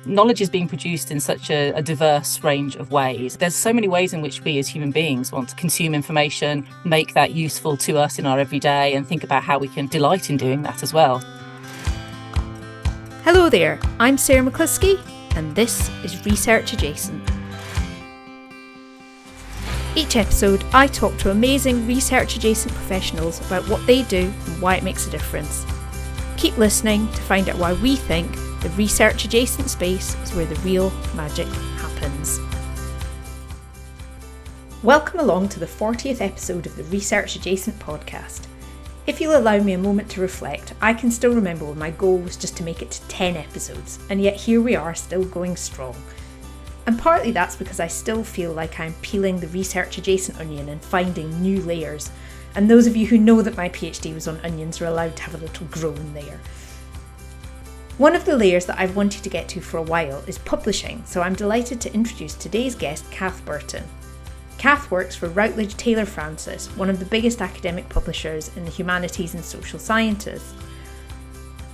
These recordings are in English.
knowledge is being produced in such a diverse range of ways. There's so many ways in which we as human beings want to consume information, make that useful to us in our everyday, and think about how we can delight in doing that as well. Hello there, I'm Sarah McCluskey, and this is Research Adjacent. Each episode, I talk to amazing research-adjacent professionals about what they do and why it makes a difference. Keep listening to find out why we think the research-adjacent space is where the real magic happens. Welcome along to the 40th episode of the Research Adjacent podcast. If you'll allow me a moment to reflect, I can still remember when my goal was just to make it to 10 episodes, and yet here we are still going strong. And partly that's because I still feel like I'm peeling the research-adjacent onion and finding new layers. And those of you who know that my PhD was on onions are allowed to have a little groan there. One of the layers that I've wanted to get to for a while is publishing, so I'm delighted to introduce today's guest, Kath Burton. Kath works for Routledge Taylor Francis, one of the biggest academic publishers in the humanities and social sciences.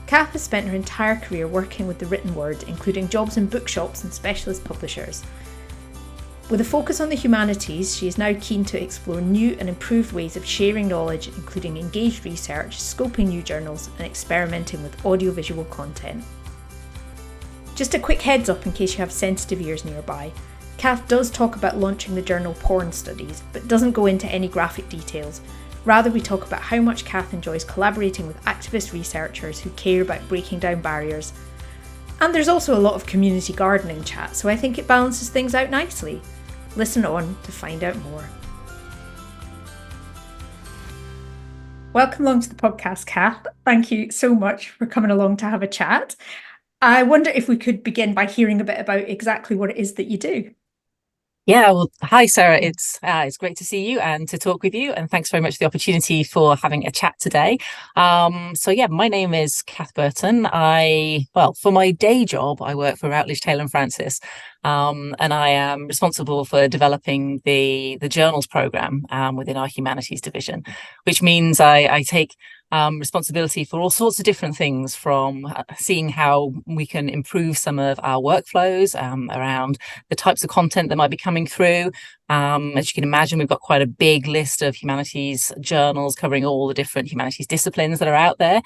Kath has spent her entire career working with the written word, including jobs in bookshops and specialist publishers. With a focus on the humanities, she is now keen to explore new and improved ways of sharing knowledge, including engaged research, scoping new journals, and experimenting with audiovisual content. Just a quick heads up in case you have sensitive ears nearby. Kath does talk about launching the journal Porn Studies, but doesn't go into any graphic details. Rather, we talk about how much Kath enjoys collaborating with activist researchers who care about breaking down barriers. And there's also a lot of community gardening chat, so I think it balances things out nicely. Listen on to find out more. Welcome along to the podcast, Kath. Thank you so much for coming along to have a chat. I wonder if we could begin by hearing a bit about exactly what it is that you do. Yeah, well, hi, Sarah. It's great to see you and to talk with you. And thanks very much for the opportunity for having a chat today. My name is Kath Burton. For my day job, I work for Routledge Taylor Francis. And I am responsible for developing the journals program within our humanities division, which means I take responsibility for all sorts of different things, from seeing how we can improve some of our workflows around the types of content that might be coming through. As you can imagine, we've got quite a big list of humanities journals covering all the different humanities disciplines that are out there.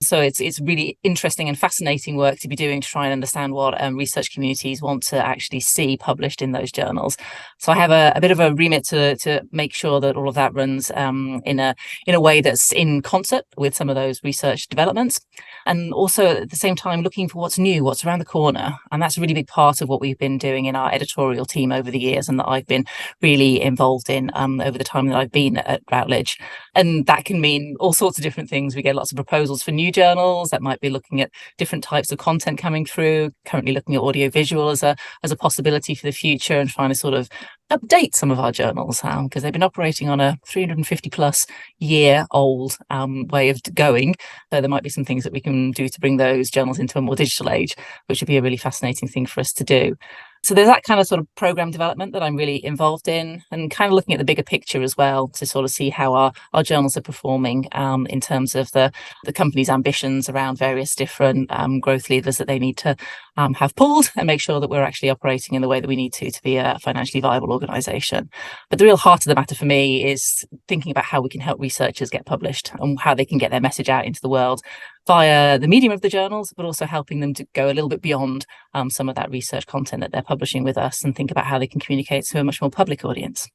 So it's really interesting and fascinating work to be doing to try and understand what research communities want to actually see published in those journals. So I have a bit of a remit to make sure that all of that runs in a way that's in concert with some of those research developments, and also at the same time looking for what's new, what's around the corner. And that's a really big part of what we've been doing in our editorial team over the years, and that I've been really involved in over the time that I've been at Routledge. And that can mean all sorts of different things. We get lots of proposals for new journals that might be looking at different types of content coming through, currently looking at audiovisual as a possibility for the future, and trying to sort of update some of our journals because they've been operating on a 350 plus year old way of going. So there might be some things that we can do to bring those journals into a more digital age, which would be a really fascinating thing for us to do. So there's that kind of sort of program development that I'm really involved in, and kind of looking at the bigger picture as well to sort of see how our journals are performing in terms of the company's ambitions around various different growth levers that they need to have pulled, and make sure that we're actually operating in the way that we need to be a financially viable organisation. But the real heart of the matter for me is thinking about how we can help researchers get published and how they can get their message out into the world via the medium of the journals, but also helping them to go a little bit beyond some of that research content that they're publishing with us, and think about how they can communicate to a much more public audience.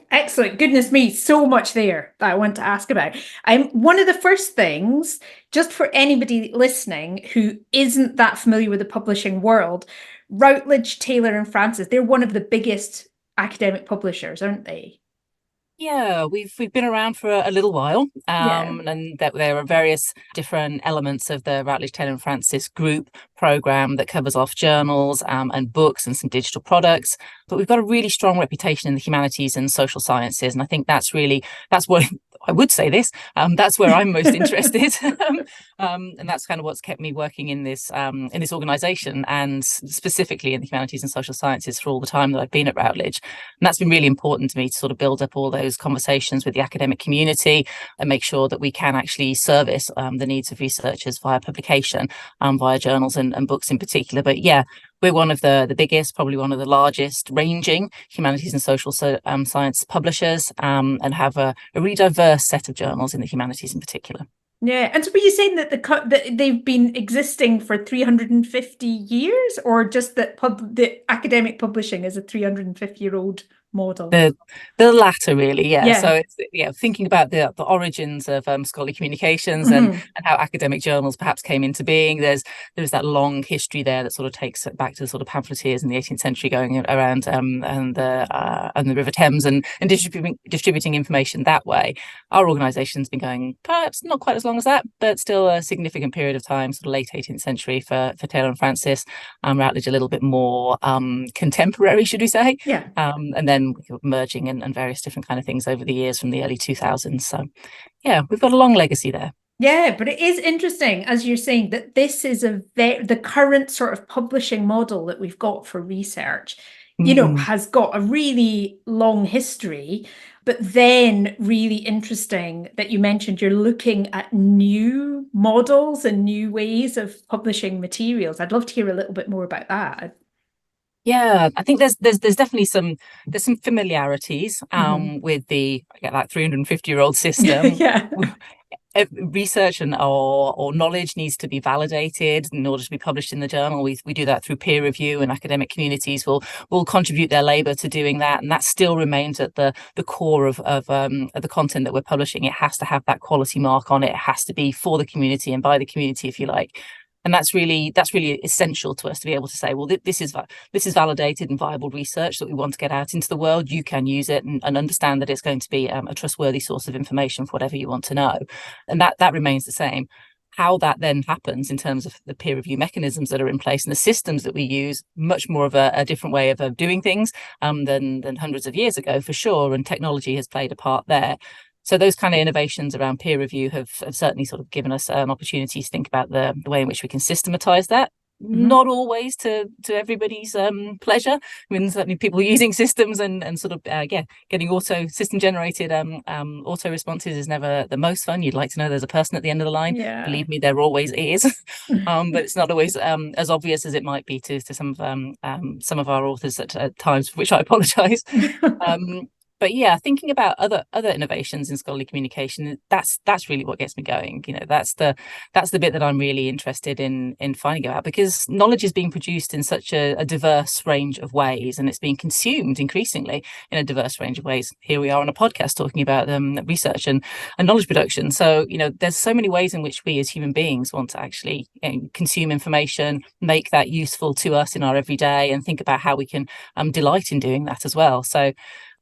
Excellent. Goodness me, so much there that I want to ask about. One of the first things, just for anybody listening who isn't that familiar with the publishing world, Routledge, Taylor and Francis, they're one of the biggest academic publishers, aren't they? Yeah, we've been around for a little while, and that there are various different elements of the Routledge Taylor and Francis group program that covers off journals and books and some digital products. But we've got a really strong reputation in the humanities and social sciences, and I think that's what I would say this, that's where I'm most interested. And that's kind of what's kept me working in this organization, and specifically in the humanities and social sciences, for all the time that I've been at Routledge. And that's been really important to me, to sort of build up all those conversations with the academic community and make sure that we can actually service the needs of researchers via publication, via journals and books in particular. But yeah, we're one of the biggest, probably one of the largest ranging humanities and social science publishers, and have a really diverse set of journals in the humanities in particular. Yeah, and so were you saying that that they've been existing for 350 years, or just that the academic publishing is a 350-year-old model? The latter, really, yeah. Yeah. So it's thinking about the origins of scholarly communications and how academic journals perhaps came into being. There's that long history there that sort of takes it back to the sort of pamphleteers in the 18th century going around and the River Thames and distributing information that way. Our organisation's been going perhaps not quite as long as that, but still a significant period of time, sort of late 18th century for Taylor and Francis. Routledge a little bit more contemporary, should we say? Yeah. And then merging and various different kind of things over the years from the early 2000s. So yeah, we've got a long legacy there. Yeah, but it is interesting, as you're saying, that this is the current sort of publishing model that we've got for research, has got a really long history. But then really interesting that you mentioned you're looking at new models and new ways of publishing materials. I'd love to hear a little bit more about that. Yeah, I think there's definitely some familiarities with that 350-year-old system. Yeah. Research or knowledge needs to be validated in order to be published in the journal. We do that through peer review, and academic communities will contribute their labour to doing that, and that still remains at the core of the content that we're publishing. It has to have that quality mark on it. It has to be for the community and by the community, if you like. And that's really essential to us to be able to say, well, this is validated and viable research that we want to get out into the world. You can use it and understand that it's going to be a trustworthy source of information for whatever you want to know. And that remains the same. How that then happens in terms of the peer review mechanisms that are in place and the systems that we use, much more of a different way of doing things than hundreds of years ago, for sure. And technology has played a part there. So those kind of innovations around peer review have certainly sort of given us an opportunity to think about the way in which we can systematize that. Not always to everybody's pleasure. I mean, certainly people using systems and sort of getting system generated auto responses is never the most fun. You'd like to know there's a person at the end of the line. Yeah. Believe me, there always is. But it's not always as obvious as it might be to some of our authors at times, for which I apologize. But yeah, thinking about other innovations in scholarly communication, that's really what gets me going. That's the bit that I'm really interested in finding out, because knowledge is being produced in such a diverse range of ways, and it's being consumed increasingly in a diverse range of ways. Here we are on a podcast talking about research and knowledge production. So there's so many ways in which we as human beings want to actually consume information, make that useful to us in our everyday, and think about how we can delight in doing that as well. So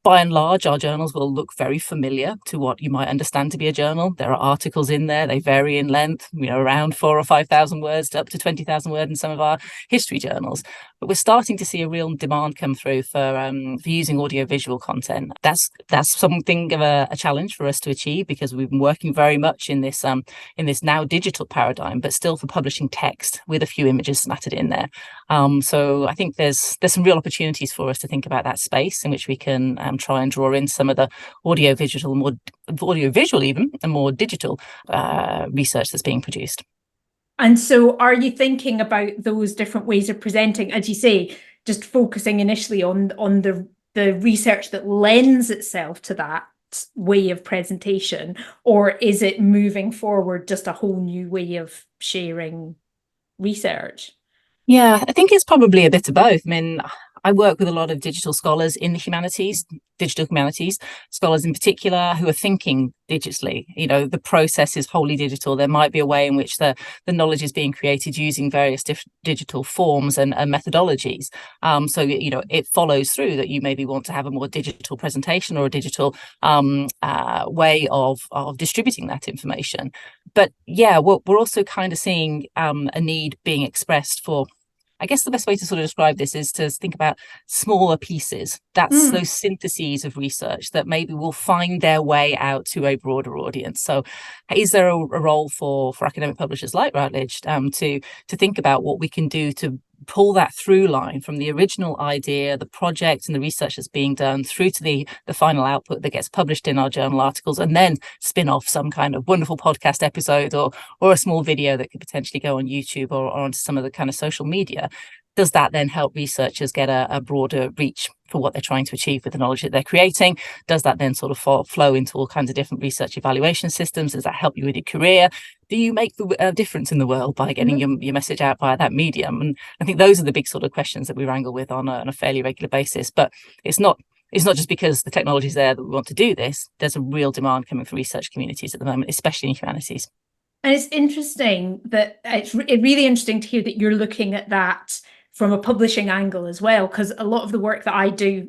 by and large, our journals will look very familiar to what you might understand to be a journal. There are articles in there. They vary in length, around 4,000 or 5,000 words to up to 20,000 words in some of our history journals. But we're starting to see a real demand come through for using audiovisual content. That's something of a challenge for us to achieve, because we've been working very much in this now digital paradigm, but still for publishing text with a few images smattered in there. So I think there's some real opportunities for us to think about that space in which we can try and draw in some of the audiovisual even, and more digital research that's being produced. And so are you thinking about those different ways of presenting, as you say, just focusing initially on the research that lends itself to that way of presentation, or is it moving forward just a whole new way of sharing research? Yeah, I think it's probably a bit of both. I mean, I work with a lot of digital scholars in the humanities, digital humanities, scholars in particular, who are thinking digitally. The process is wholly digital. There might be a way in which the knowledge is being created using various digital forms and methodologies. So it follows through that you maybe want to have a more digital presentation or a digital way of distributing that information. But yeah, we're also kind of seeing a need being expressed for I guess the best way to sort of describe this is to think about smaller pieces. That's those syntheses of research that maybe will find their way out to a broader audience. So is there a role for academic publishers like Routledge to think about what we can do to pull that through line from the original idea, the project and the research that's being done through to the final output that gets published in our journal articles, and then spin off some kind of wonderful podcast episode or a small video that could potentially go on YouTube or onto some of the kind of social media. Does that then help researchers get a broader reach for what they're trying to achieve with the knowledge that they're creating? Does that then sort of flow into all kinds of different research evaluation systems? Does that help you with your career? Do you make the difference in the world by getting your message out via that medium? And I think those are the big sort of questions that we wrangle with on a fairly regular basis. But it's not just because the technology is there that we want to do this. There's a real demand coming from research communities at the moment, especially in humanities. And it's interesting that it's really interesting to hear that you're looking at that from a publishing angle as well, because a lot of the work that I do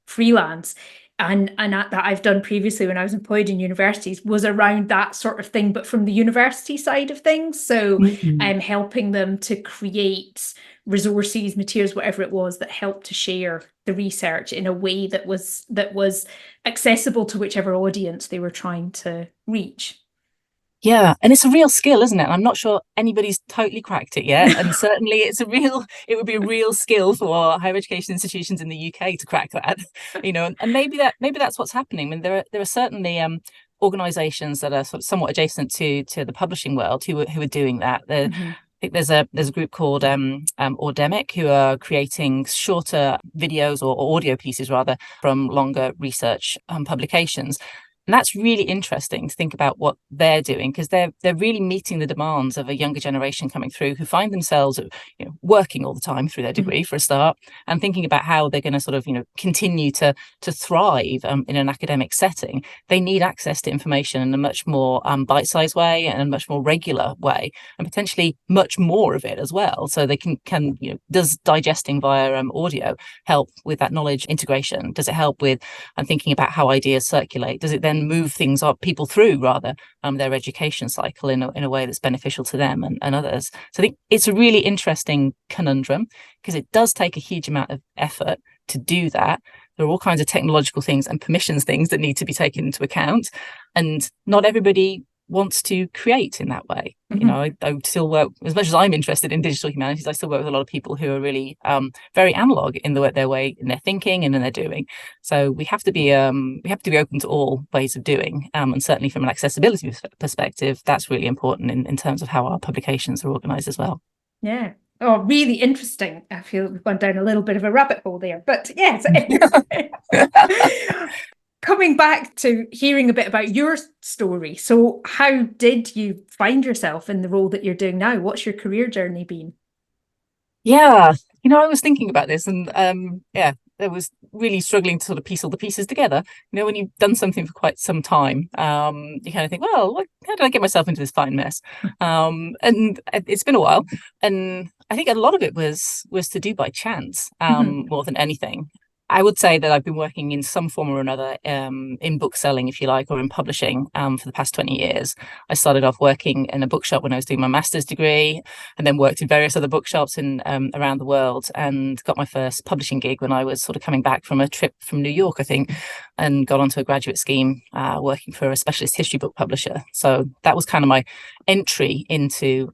freelance and that I've done previously when I was employed in universities was around that sort of thing, but from the university side of things. So I'm helping them to create resources, materials, whatever it was, that helped to share the research in a way that was accessible to whichever audience they were trying to reach. Yeah, and it's a real skill, isn't it? I'm not sure anybody's totally cracked it yet, and certainly it would be a real skill for higher education institutions in the UK to crack that, and maybe that's what's happening. I mean, there are certainly organisations that are sort of somewhat adjacent to the publishing world who are doing that. I think there's a group called Audemic who are creating shorter videos or audio pieces rather from longer research publications. And that's really interesting to think about what they're doing, because they're really meeting the demands of a younger generation coming through who find themselves working all the time through their degree for a start, and thinking about how they're going to sort of continue to thrive in an academic setting. They need access to information in a much more bite-sized way and a much more regular way, and potentially much more of it as well. So they can does digesting via audio help with that knowledge integration? Does it help with thinking about how ideas circulate? Does it then move things up people through rather their education cycle in a way that's beneficial to them and others? So I think it's a really interesting conundrum, because it does take a huge amount of effort to do that. There are all kinds of technological things and permissions things that need to be taken into account, and not everybody wants to create in that way. I still work, as much as I'm interested in digital humanities, I still work with a lot of people who are really very analog in their way, in their thinking and in their doing. So we have to be open to all ways of doing, and certainly from an accessibility perspective, that's really important in terms of how our publications are organized as well. Yeah. Oh, really interesting. I feel we've gone down a little bit of a rabbit hole there, but yes. Coming back to hearing a bit about your story. So how did you find yourself in the role that you're doing now? What's your career journey been? Yeah, I was thinking about this, and I was really struggling to sort of piece all the pieces together. When you've done something for quite some time, you kind of think, well, how did I get myself into this fine mess? And it's been a while, and I think a lot of it was to do by chance, more than anything. I would say that I've been working in some form or another in book selling, if you like, or in publishing for the past 20 years. I started off working in a bookshop when I was doing my master's degree, and then worked in various other bookshops in around the world, and got my first publishing gig when I was sort of coming back from a trip from New York, I think, and got onto a graduate scheme working for a specialist history book publisher. So that was kind of my entry into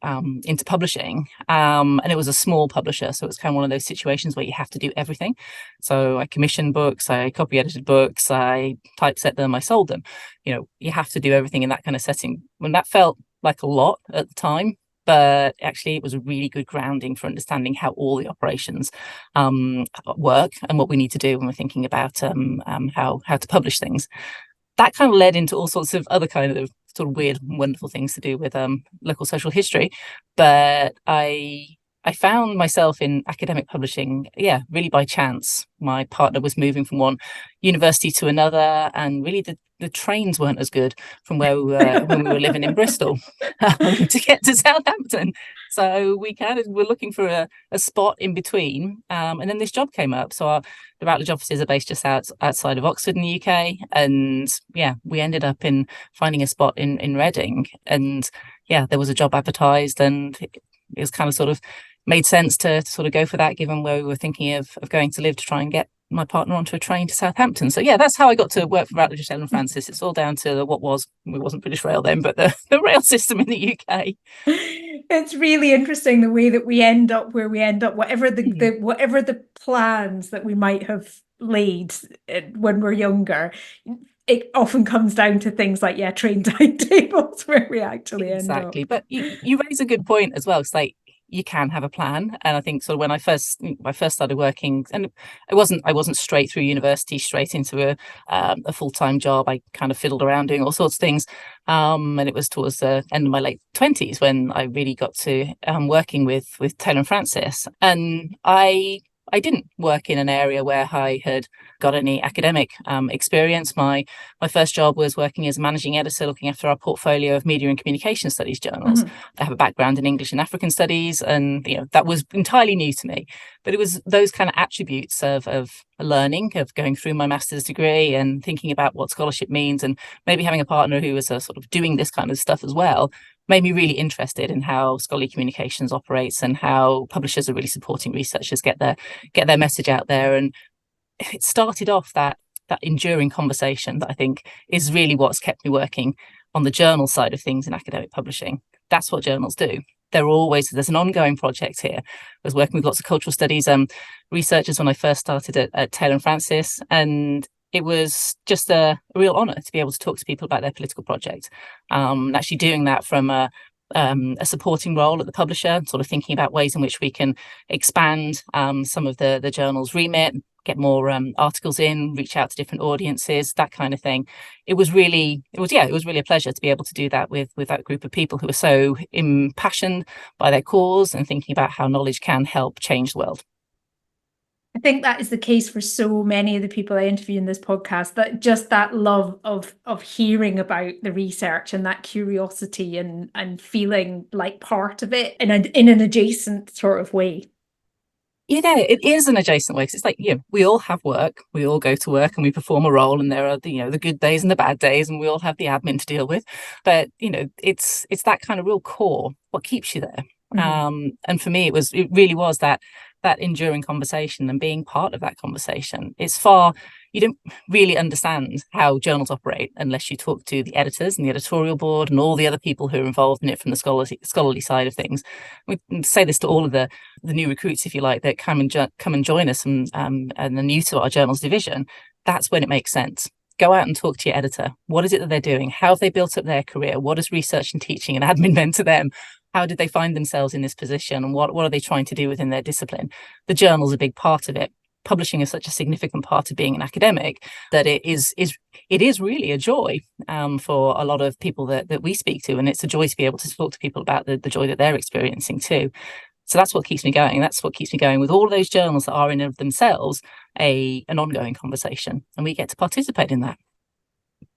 publishing, and it was a small publisher, so it was kind of one of those situations where you have to do everything. So I commissioned books, I copy edited books, I typeset them, I sold them. You have to do everything in that kind of setting. When that felt like a lot at the time, but actually it was a really good grounding for understanding how all the operations work and what we need to do when we're thinking about how to publish things. That kind of led into all sorts of other kind of sort of weird, wonderful things to do with local social history. But I found myself in academic publishing, really by chance. My partner was moving from one university to another, and really the trains weren't as good from where we were when we were living in Bristol to get to Southampton. So we kind of were looking for a spot in between, and then this job came up. So the Routledge offices are based just outside of Oxford in the UK, and we ended up in finding a spot in Reading, and there was a job advertised, and it was kind of sort of made sense to sort of go for that, given where we were thinking of going to live, to try and get my partner onto a train to Southampton. So yeah, that's how I got to work for Routledge Taylor and Francis. It's all down to it wasn't British Rail then, but the rail system in the UK. It's really interesting the way that we end up where we end up, whatever the plans that we might have laid when we're younger. It often comes down to things like train timetables where we actually end up. Exactly. But you raise a good point as well. It's like you can have a plan, and I think sort of when I first started working, and I wasn't straight through university straight into a full-time job. I kind of fiddled around doing all sorts of things, and it was towards the end of my late 20s when I really got to working with Taylor and Francis, and I didn't work in an area where I had got any academic experience. My first job was working as a managing editor, looking after our portfolio of media and communication studies journals. I have a background in English and African studies, and that was entirely new to me. But it was those kind of attributes of learning, of going through my master's degree and thinking about what scholarship means, and maybe having a partner who was sort of doing this kind of stuff as well, made me really interested in how scholarly communications operates and how publishers are really supporting researchers get their message out there. And it started off that enduring conversation that I think is really what's kept me working on the journal side of things in academic publishing. That's what journals do. There's an ongoing project here. I was working with lots of cultural studies researchers when I first started at Taylor and Francis, and it was just a real honour to be able to talk to people about their political project. Actually doing that from a supporting role at the publisher, sort of thinking about ways in which we can expand some of the journal's remit, get more articles in, reach out to different audiences, that kind of thing. It was really a pleasure to be able to do that with that group of people who are so impassioned by their cause and thinking about how knowledge can help change the world. I think that is the case for so many of the people I interview in this podcast, that just that love of hearing about the research and that curiosity and feeling like part of it in an adjacent sort of way. Yeah, it is an adjacent way, because it's like, we all have work, we all go to work and we perform a role, and there are the good days and the bad days, and we all have the admin to deal with. But it's that kind of real core, what keeps you there. And for me, it really was that enduring conversation and being part of that conversation. You don't really understand how journals operate unless you talk to the editors and the editorial board and all the other people who are involved in it from the scholarly side of things. We say this to all of the new recruits, if you like, that come and join us and are new to our journals division. That's when it makes sense. Go out and talk to your editor. What is it that they're doing? How have they built up their career? What has research and teaching and admin meant to them? How did they find themselves in this position? And what are they trying to do within their discipline? The journal's a big part of it. Publishing is such a significant part of being an academic that it is really a joy for a lot of people that we speak to. And it's a joy to be able to talk to people about the joy that they're experiencing too. So that's what keeps me going. That's what keeps me going with all of those journals that are in of themselves an ongoing conversation. And we get to participate in that.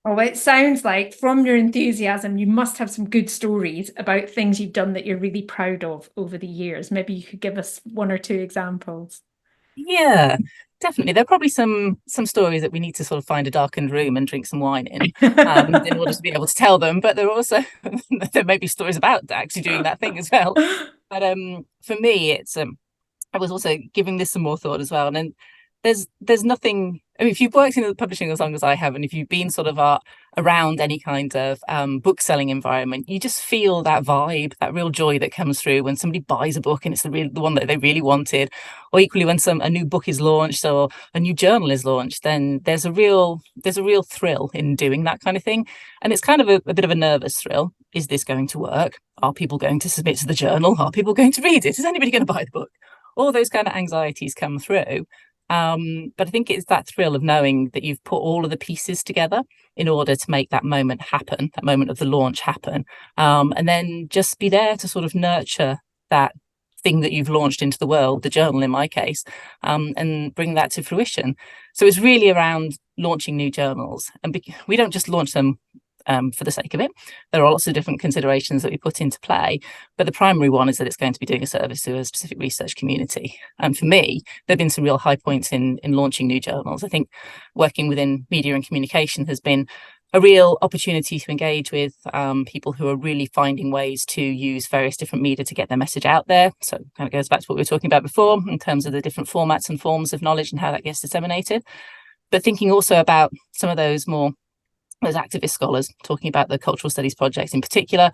Oh, it sounds like from your enthusiasm, you must have some good stories about things you've done that you're really proud of over the years. Maybe you could give us one or two examples. Yeah, definitely. There are probably some stories that we need to sort of find a darkened room and drink some wine in order to be able to tell them. But there may be stories about actually doing that thing as well. But for me, it's I was also giving this some more thought as well. And there's nothing. I mean, if you've worked in the publishing as long as I have, and if you've been sort of around any kind of book selling environment, you just feel that vibe, that real joy that comes through when somebody buys a book and it's the one that they really wanted. Or equally, when a new book is launched or a new journal is launched, then there's a real thrill in doing that kind of thing. And it's kind of a bit of a nervous thrill. Is this going to work? Are people going to submit to the journal? Are people going to read it? Is anybody going to buy the book? All those kind of anxieties come through. But I think it's that thrill of knowing that you've put all of the pieces together in order to make that moment happen, that moment of the launch happen, and then just be there to sort of nurture that thing that you've launched into the world, the journal in my case, and bring that to fruition. So it's really around launching new journals, and we don't just launch them for the sake of it. There are lots of different considerations that we put into play, but the primary one is that it's going to be doing a service to a specific research community. And for me, there have been some real high points in launching new journals. I think working within media and communication has been a real opportunity to engage with people who are really finding ways to use various different media to get their message out there. So it kind of goes back to what we were talking about before in terms of the different formats and forms of knowledge and how that gets disseminated. But thinking also about some of those activist scholars, talking about the cultural studies project in particular.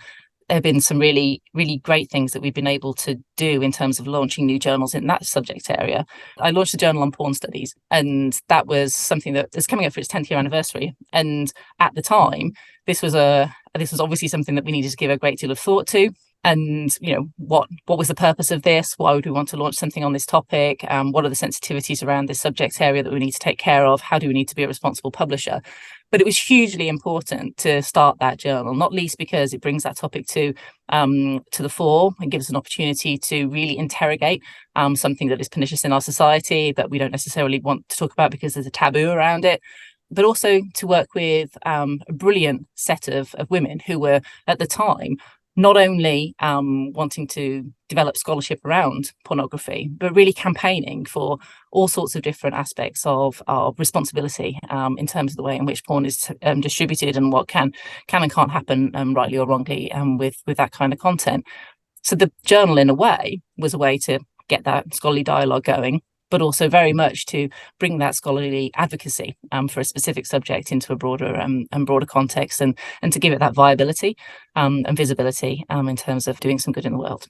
There have been some really, really great things that we've been able to do in terms of launching new journals in that subject area. I launched a journal on porn studies, and that was something that is coming up for its 10th year anniversary. And at the time, this was obviously something that we needed to give a great deal of thought to. And what was the purpose of this? Why would we want to launch something on this topic? What are the sensitivities around this subject area that we need to take care of? How do we need to be a responsible publisher? But it was hugely important to start that journal, not least because it brings that topic to the fore and gives us an opportunity to really interrogate something that is pernicious in our society that we don't necessarily want to talk about because there's a taboo around it. But also to work with a brilliant set of women who were at the time not only wanting to develop scholarship around pornography, but really campaigning for all sorts of different aspects of responsibility in terms of the way in which porn is distributed and what can and can't happen rightly or wrongly with that kind of content. So the journal, in a way, was a way to get that scholarly dialogue going, but also very much to bring that scholarly advocacy for a specific subject into a broader context and to give it that viability and visibility in terms of doing some good in the world.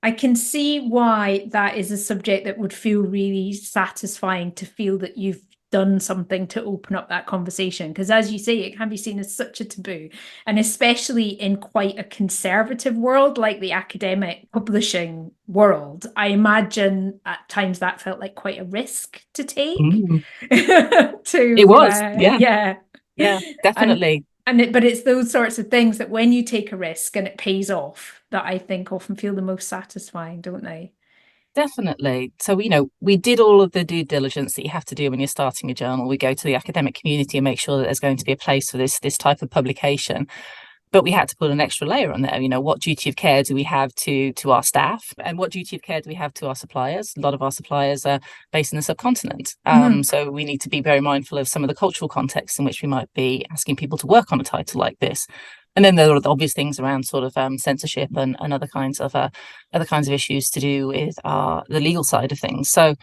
I can see why that is a subject that would feel really satisfying to feel that you've done something to open up that conversation, because as you say, it can be seen as such a taboo, and especially in quite a conservative world like the academic publishing world, I imagine at times that felt like quite a risk to take. It was yeah definitely. But it's those sorts of things that when you take a risk and it pays off that I think often feel the most satisfying, don't they? Definitely. So, we did all of the due diligence that you have to do when you're starting a journal. We go to the academic community and make sure that there's going to be a place for this type of publication. But we had to put an extra layer on there. What duty of care do we have to our staff, and what duty of care do we have to our suppliers? A lot of our suppliers are based in the subcontinent. So we need to be very mindful of some of the cultural contexts in which we might be asking people to work on a title like this. And then there are the obvious things around sort of censorship and other kinds of issues to do with the legal side of things. So,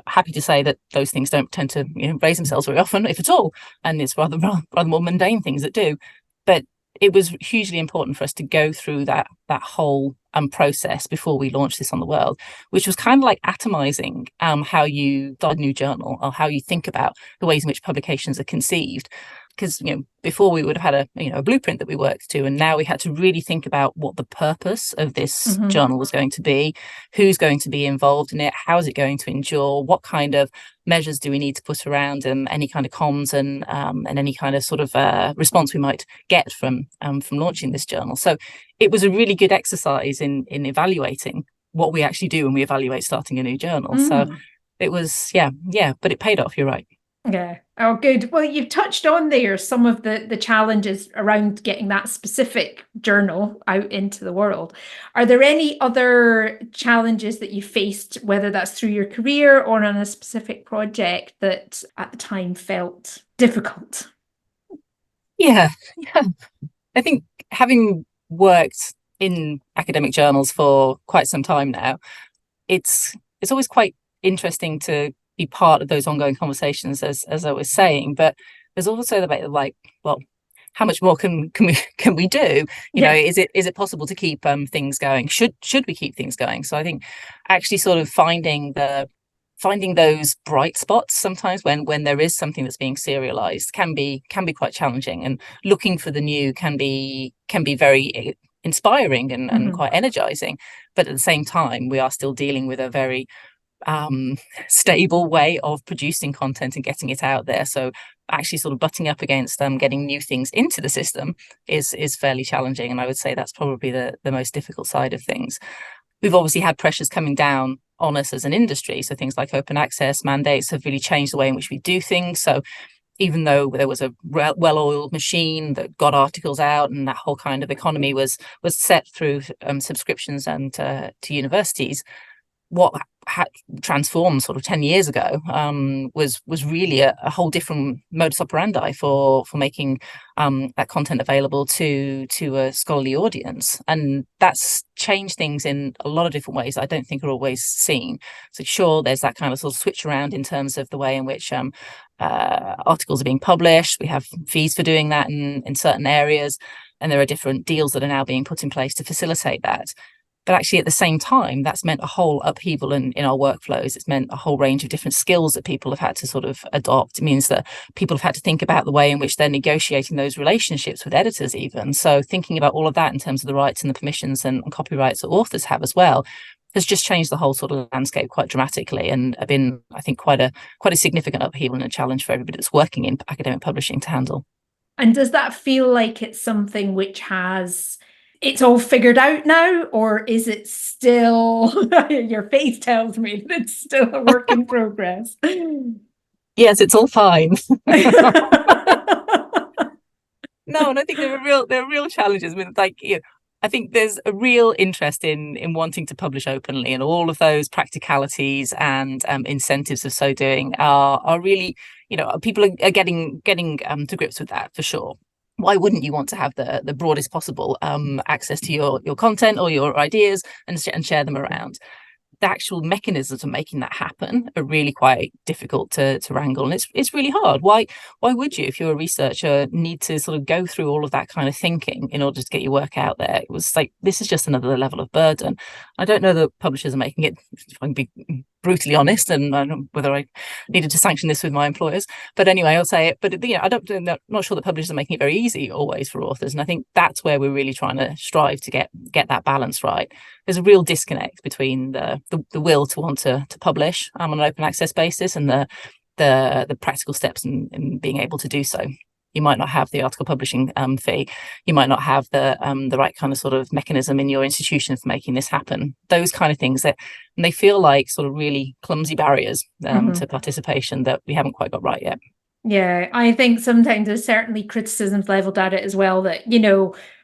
happy to say that those things don't tend to raise themselves very often, if at all, and it's rather more mundane things that do. But it was hugely important for us to go through that whole process before we launched this on the world, which was kind of like atomizing how you start a new journal or how you think about the ways in which publications are conceived. Because before we would have had a blueprint that we worked to, and now we had to really think about what the purpose of this journal was going to be, who's going to be involved in it, how is it going to endure, what kind of measures do we need to put around any kind of comms and any kind of sort of response we might get from launching this journal. So it was a really good exercise in evaluating what we actually do when we evaluate starting a new journal. So it was but it paid off. You're right. Yeah. Oh, good. Well, you've touched on there some of the challenges around getting that specific journal out into the world. Are there any other challenges that you faced, whether that's through your career or on a specific project, that at the time felt difficult? Yeah. I think having worked in academic journals for quite some time now, it's always quite interesting to be part of those ongoing conversations, as I was saying. But there's also the bit of like, well, how much more can we do? Is it possible to keep things going? Should we keep things going? So I think actually sort of finding those bright spots sometimes when there is something that's being serialized can be quite challenging, and looking for the new can be very inspiring and quite energizing. But at the same time, we are still dealing with a very stable way of producing content and getting it out there. So actually sort of butting up against getting new things into the system is fairly challenging, and I would say that's probably the most difficult side of things. We've obviously had pressures coming down on us as an industry, so things like open access mandates have really changed the way in which we do things. So even though there was a well-oiled machine that got articles out and that whole kind of economy was set through subscriptions and to universities, what transformed sort of 10 years ago was really a whole different modus operandi for making that content available to a scholarly audience, and that's changed things in a lot of different ways I don't think are always seen. So sure, there's that kind of sort of switch around in terms of the way in which articles are being published. We have fees for doing that in certain areas, and there are different deals that are now being put in place to facilitate that. But actually, at the same time, that's meant a whole upheaval in our workflows. It's meant a whole range of different skills that people have had to sort of adopt. It means that people have had to think about the way in which they're negotiating those relationships with editors even. So thinking about all of that in terms of the rights and the permissions and copyrights that authors have as well has just changed the whole sort of landscape quite dramatically, and have been, I think, quite a significant upheaval and a challenge for everybody that's working in academic publishing to handle. And does that feel like it's something which it's all figured out now, or is it still, your face tells me that it's still a work in progress? Yes, it's all fine. No, and I think there are real challenges with, like, I think there's a real interest in wanting to publish openly, and all of those practicalities and incentives of so doing are really, people are getting to grips with that for sure. Why wouldn't you want to have the broadest possible access to your content or your ideas and share them around? The actual mechanisms of making that happen are really quite difficult to wrangle, and it's really hard. Why would you, if you're a researcher, need to sort of go through all of that kind of thinking in order to get your work out there? It was like, this is just another level of burden. I don't know that publishers are making it, if I can be brutally honest, and I don't know whether I needed to sanction this with my employers, but anyway, I'll say it. But I'm not sure that publishers are making it very easy always for authors, and I think that's where we're really trying to strive to get that balance right. There's a real disconnect between the will to want to publish on an open access basis and the practical steps in being able to do so. You might not have the article publishing fee. You might not have the right kind of sort of mechanism in your institution for making this happen. Those kind of things they feel like sort of really clumsy barriers to participation that we haven't quite got right yet. Yeah, I think sometimes there's certainly criticisms leveled at it as well, that,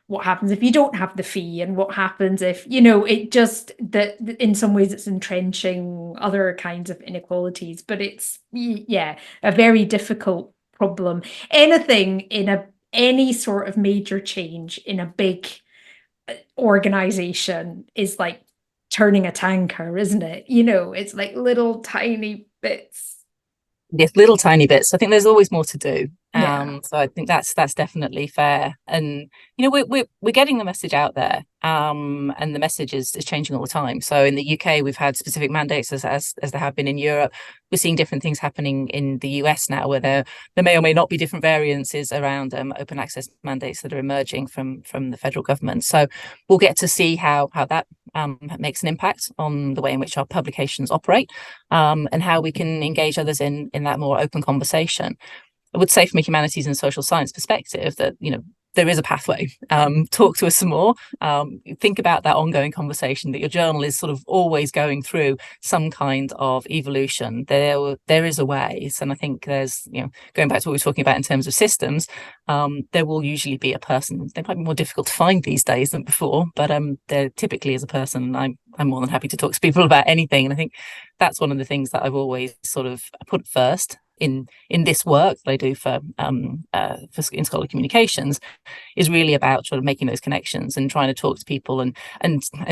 what happens if you don't have the fee, and what happens if, it just, that in some ways it's entrenching other kinds of inequalities. But it's, a very difficult problem. Anything in any sort of major change in a big organization is like turning a tanker, isn't it? It's like little tiny bits. Yes, little tiny bits. I think there's always more to do. So I think that's definitely fair. And we're getting the message out there, and the message is changing all the time. So in the UK, we've had specific mandates as there have been in Europe. We're seeing different things happening in the US now, where there may or may not be different variances around open access mandates that are emerging from the federal government. So we'll get to see how that makes an impact on the way in which our publications operate, and how we can engage others in that more open conversation. I would say from a humanities and social science perspective that, there is a pathway. Talk to us some more. Think about that ongoing conversation, that your journal is sort of always going through some kind of evolution. There is a way. And I think there's, going back to what we were talking about in terms of systems, there will usually be a person. They might be more difficult to find these days than before, but there typically is a person. I'm more than happy to talk to people about anything. And I think that's one of the things that I've always sort of put first in this work that I do for in scholarly communications, is really about sort of making those connections and trying to talk to people and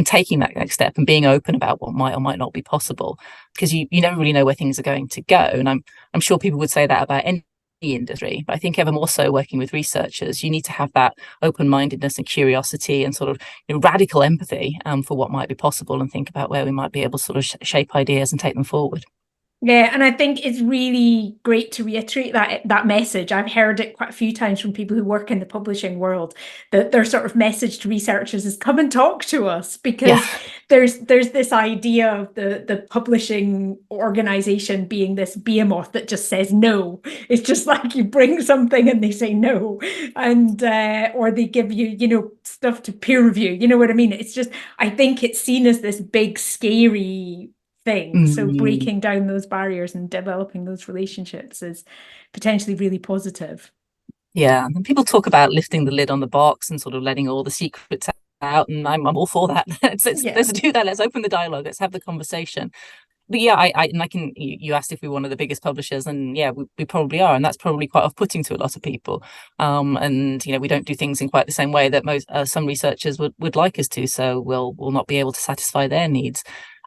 taking that next step and being open about what might or might not be possible, because you never really know where things are going to go. And I'm sure people would say that about any industry, but I think ever more so working with researchers, you need to have that open-mindedness and curiosity and sort of radical empathy for what might be possible, and think about where we might be able to sort of shape ideas and take them forward. Yeah, and I think it's really great to reiterate that message. I've heard it quite a few times from people who work in the publishing world, that their sort of message to researchers is, come and talk to us, because there's this idea of the publishing organization being this behemoth that just says no. It's just like you bring something and they say no, and or they give you stuff to peer review. You know what I mean? It's just, I think it's seen as this big scary thing. So breaking down those barriers and developing those relationships is potentially really positive. Yeah, and people talk about lifting the lid on the box and sort of letting all the secrets out, and I'm all for that. Let's do that. Let's open the dialogue. Let's have the conversation. but yeah, and I can. You asked if we're one of the biggest publishers, and yeah, we probably are, and that's probably quite off-putting to a lot of people. And we don't do things in quite the same way that most some researchers would like us to, so we'll not be able to satisfy their needs.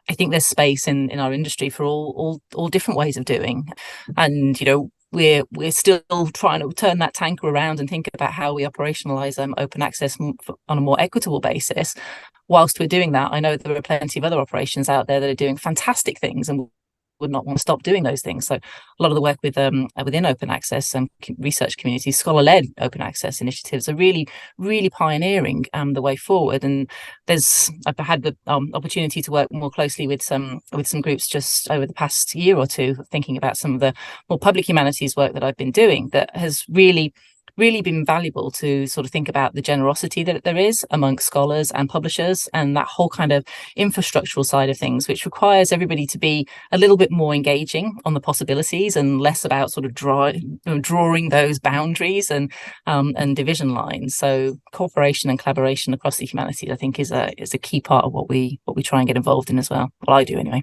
I think there's space in our industry for all different ways of doing, and we're still trying to turn that tanker around and think about how we operationalize open access on a more equitable basis. Whilst we're doing that, I know there are plenty of other operations out there that are doing fantastic things and would not want to stop doing those things. So a lot of the work within open access and research communities, scholar-led open access initiatives, are really, really pioneering the way forward. And I've had the opportunity to work more closely with some groups just over the past year or two, thinking about some of the more public humanities work that I've been doing that has really been valuable to sort of think about the generosity that there is amongst scholars and publishers, and that whole kind of infrastructural side of things, which requires everybody to be a little bit more engaging on the possibilities and less about sort of drawing those boundaries and division lines. So cooperation and collaboration across the humanities, I think, is a key part of what we try and get involved in as well. Well, I do anyway.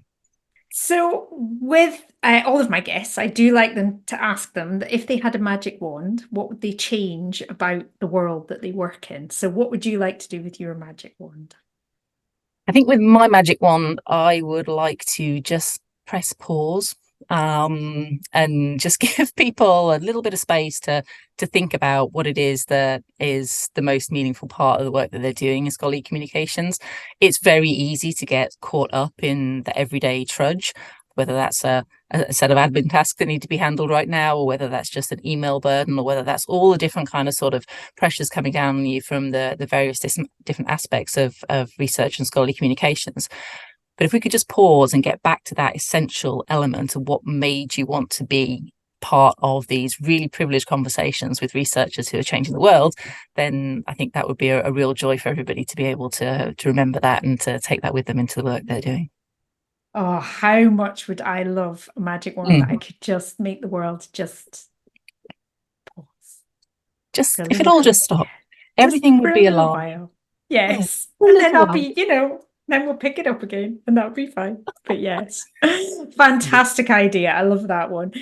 So with all of my guests, I do like them to ask them that if they had a magic wand, what would they change about the world that they work in? So what would you like to do with your magic wand? I think with my magic wand, I would like to just press pause and just give people a little bit of space to think about what it is that is the most meaningful part of the work that they're doing in scholarly communications. It's very easy to get caught up in the everyday trudge, whether that's a set of admin tasks that need to be handled right now, or whether that's just an email burden, or whether that's all the different kind of sort of pressures coming down on you from the various different aspects of research and scholarly communications. But if we could just pause and get back to that essential element of what made you want to be part of these really privileged conversations with researchers who are changing the world, then I think that would be a real joy for everybody to be able to remember that and to take that with them into the work they're doing. Oh, how much would I love a magic wand that I could just make the world just pause. Just if it all just stopped, everything would be alive. Yes. And then I'll be, then we'll pick it up again and that'll be fine. But yes, fantastic idea. I love that one.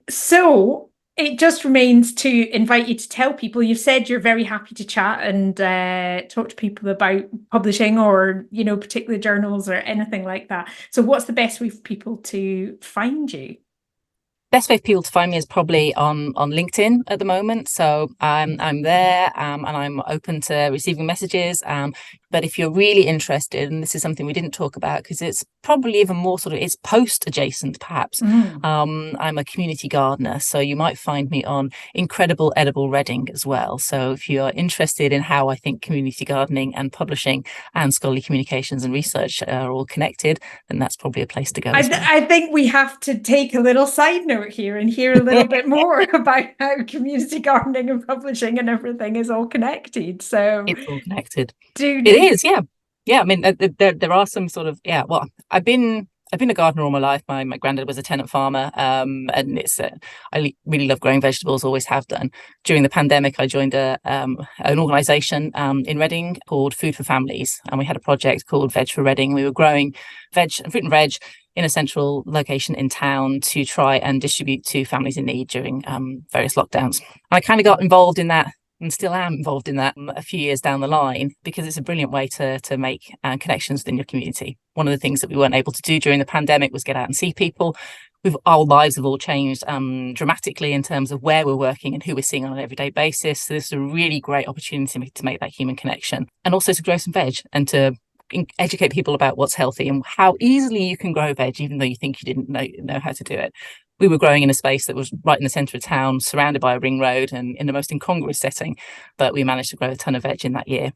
So it just remains to invite you to tell people. You've said you're very happy to chat and talk to people about publishing or, particular journals or anything like that. So what's the best way for people to find you? Best way for people to find me is probably on LinkedIn at the moment. So I'm there and I'm open to receiving messages. But if you're really interested, and this is something we didn't talk about because it's probably even more it's post adjacent perhaps. I'm a community gardener, so you might find me on Incredible Edible Reading as well. So if you're interested in how I think community gardening and publishing and scholarly communications and research are all connected, then that's probably a place to go. I think we have to take a little side note here and hear a little bit more about how community gardening and publishing and everything is all connected. So it's all connected. It is, yeah. I mean, there are some sort of Well, I've been a gardener all my life. My granddad was a tenant farmer, and I really love growing vegetables. Always have done. During the pandemic, I joined an organisation in Reading called Food for Families, and we had a project called Veg for Reading. We were growing fruit and veg in a central location in town to try and distribute to families in need during various lockdowns. I kind of got involved in that and still am involved in that a few years down the line because it's a brilliant way to make connections within your community. One of the things that we weren't able to do during the pandemic was get out and see people. Our lives have all changed dramatically in terms of where we're working and who we're seeing on an everyday basis. So this is a really great opportunity to make that human connection and also to grow some veg and to educate people about what's healthy and how easily you can grow veg, even though you think you didn't know how to do it. We were growing in a space that was right in the centre of town, surrounded by a ring road and in the most incongruous setting, but we managed to grow a ton of veg in that year.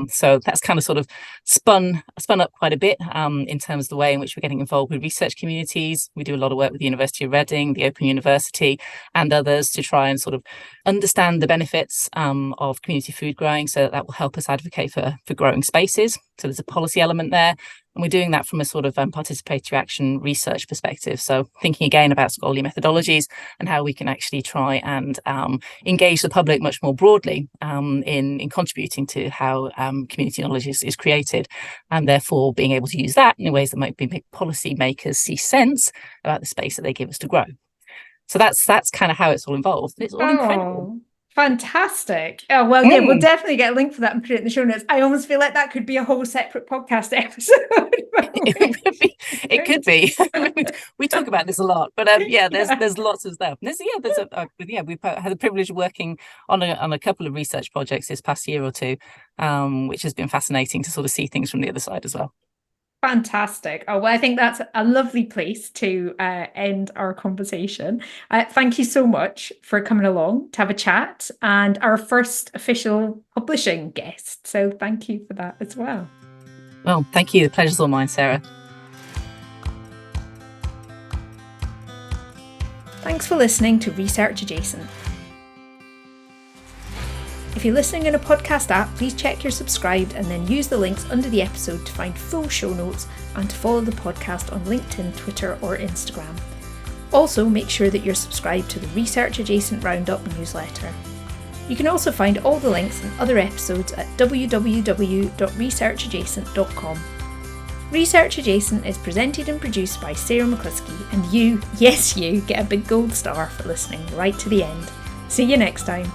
So that's kind of sort of spun up quite a bit in terms of the way in which we're getting involved with research communities. We do a lot of work with the University of Reading, the Open University and others to try and sort of understand the benefits of community food growing, so that will help us advocate for growing spaces. So there's a policy element there. And we're doing that from a sort of participatory action research perspective. So thinking again about scholarly methodologies and how we can actually try and engage the public much more broadly in contributing to how community knowledge is created, and therefore being able to use that in ways that might make policy makers see sense about the space that they give us to grow. So that's kind of how it's all involved. It's all incredible. Fantastic. Oh, well, yeah, we'll definitely get a link for that and put it in the show notes. I almost feel like that could be a whole separate podcast episode. It could be. We talk about this a lot, but there's lots of stuff. We've had the privilege of working on a couple of research projects this past year or two, which has been fascinating to sort of see things from the other side as well. Fantastic. Oh, well, I think that's a lovely place to end our conversation. Thank you so much for coming along to have a chat, and our first official publishing guest. So thank you for that as well. Well, thank you. The pleasure's all mine, Sarah. Thanks for listening to Research Adjacent. If you're listening in a podcast app, please check you're subscribed and then use the links under the episode to find full show notes and to follow the podcast on LinkedIn, Twitter or Instagram. Also, make sure that you're subscribed to the Research Adjacent Roundup newsletter. You can also find all the links and other episodes at www.researchadjacent.com. Research Adjacent is presented and produced by Sarah McCluskey, and you, yes you, get a big gold star for listening right to the end. See you next time.